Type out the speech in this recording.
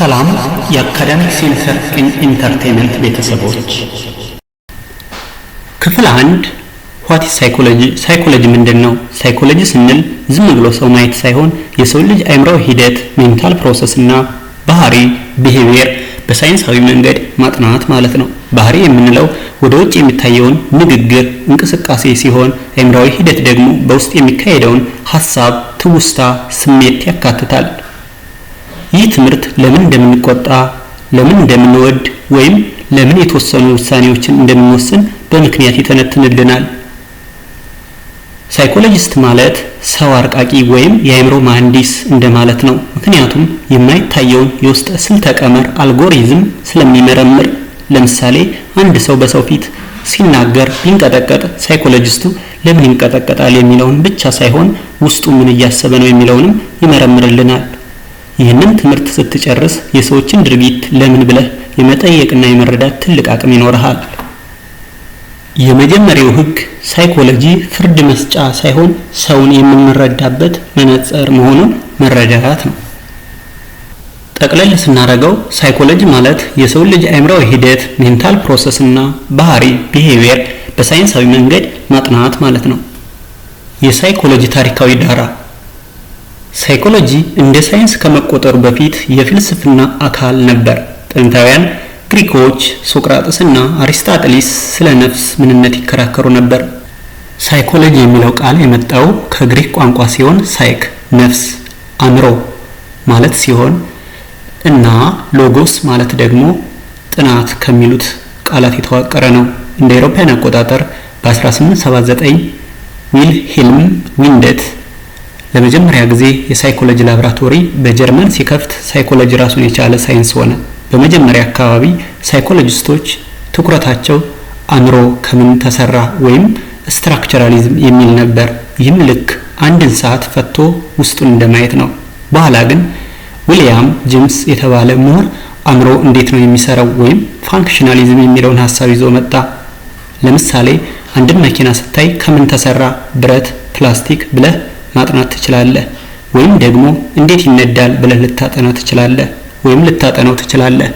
ሰላም የአካዳሚክ ሴንሰር ኢንተርቴይንመንት ቤተሰቦች፣ ክፍል 1 ዋት ኢዝ ሳይኮሎጂ? ሳይኮሎጂ ምንድነው? ሳይኮሎጂ ስንል ዝም ብሎ ሰው ማየት ሳይሆን የሰው ልጅ አእምሮአዊ ሂደት ሜንታል ፕሮሰስ እና ባህሪ ቢሄቪየር በሳይንሳዊ መንገድ ማጥናት ማለት ነው። ባህሪ የምንለው ወደ ውጭ የሚታየውን ንግግር፣ እንቅስቃሴ ሲሆን አእምሮአዊ ሂደት ደግሞ በውስጥ የሚካሄደውን ሐሳብ፣ ትውስታ፣ ስሜት ያካትታል። ይህ ትምህርት ለምን እንደምንቆጣ፣ ለምን እንደምንወድ ወይም ለምን የተወሰኑ ውሳኔዎችን እንደምንወስን በምክንያት ይተነትንልናል። ሳይኮሎጂስት ማለት ሰው አርቃቂ ወይም የአእምሮ መሐንዲስ እንደማለት ነው። ምክንያቱም የማይታየውን የውስጥ ስልተ ቀመር አልጎሪዝም ስለሚመረምር። ለምሳሌ አንድ ሰው በሰው ፊት ሲናገር ቢንቀጠቀጥ ሳይኮሎጂስቱ ለምን ይንቀጠቀጣል የሚለውን ብቻ ሳይሆን ውስጡ ምን እያሰበ ነው የሚለውንም ይመረምርልናል። ይህንን ትምህርት ስትጨርስ የሰዎችን ድርጊት ለምን ብለህ የመጠየቅና የመረዳት ትልቅ አቅም ይኖርሃል። የመጀመሪያው ህግ ሳይኮሎጂ ፍርድ መስጫ ሳይሆን ሰውን የምንረዳበት መነጽር መሆኑን መረዳት ነው። ጠቅለል ስናደርገው ሳይኮሎጂ ማለት የሰው ልጅ አእምሮአዊ ሂደት ሜንታል ፕሮሰስ እና ባህሪ ቢሄቪየር በሳይንሳዊ መንገድ ማጥናት ማለት ነው። የሳይኮሎጂ ታሪካዊ ዳራ ሳይኮሎጂ እንደ ሳይንስ ከመቆጠሩ በፊት የፍልስፍና አካል ነበር። ጥንታውያን ግሪኮች ሶቅራጥስና አሪስቶትሌስ ስለ ነፍስ ምንነት ይከራከሩ ነበር። ሳይኮሎጂ የሚለው ቃል የመጣው ከግሪክ ቋንቋ ሲሆን ሳይክ ነፍስ፣ አእምሮ ማለት ሲሆን እና ሎጎስ ማለት ደግሞ ጥናት ከሚሉት ቃላት የተዋቀረ ነው። እንደ አውሮፓውያን አቆጣጠር በ1879 ዊልሄልም ዊንደት ለመጀመሪያ ጊዜ የሳይኮሎጂ ላቦራቶሪ በጀርመን ሲከፍት ሳይኮሎጂ ራሱን የቻለ ሳይንስ ሆነ። በመጀመሪያ አካባቢ ሳይኮሎጂስቶች ትኩረታቸው አእምሮ ከምን ተሰራ ወይም ስትራክቸራሊዝም የሚል ነበር። ይህም ልክ አንድን ሰዓት ፈቶ ውስጡን እንደማየት ነው። በኋላ ግን ዊሊያም ጄምስ የተባለ ምሁር አእምሮ እንዴት ነው የሚሰራው ወይም ፋንክሽናሊዝም የሚለውን ሐሳብ ይዞ መጣ። ለምሳሌ አንድን መኪና ስታይ ከምን ተሰራ፣ ብረት፣ ፕላስቲክ ብለህ ማጥናት ትችላለህ። ወይም ደግሞ እንዴት ይነዳል ብለህ ልታጠና ትችላለህ ወይም ልታጠናው ትችላለህ።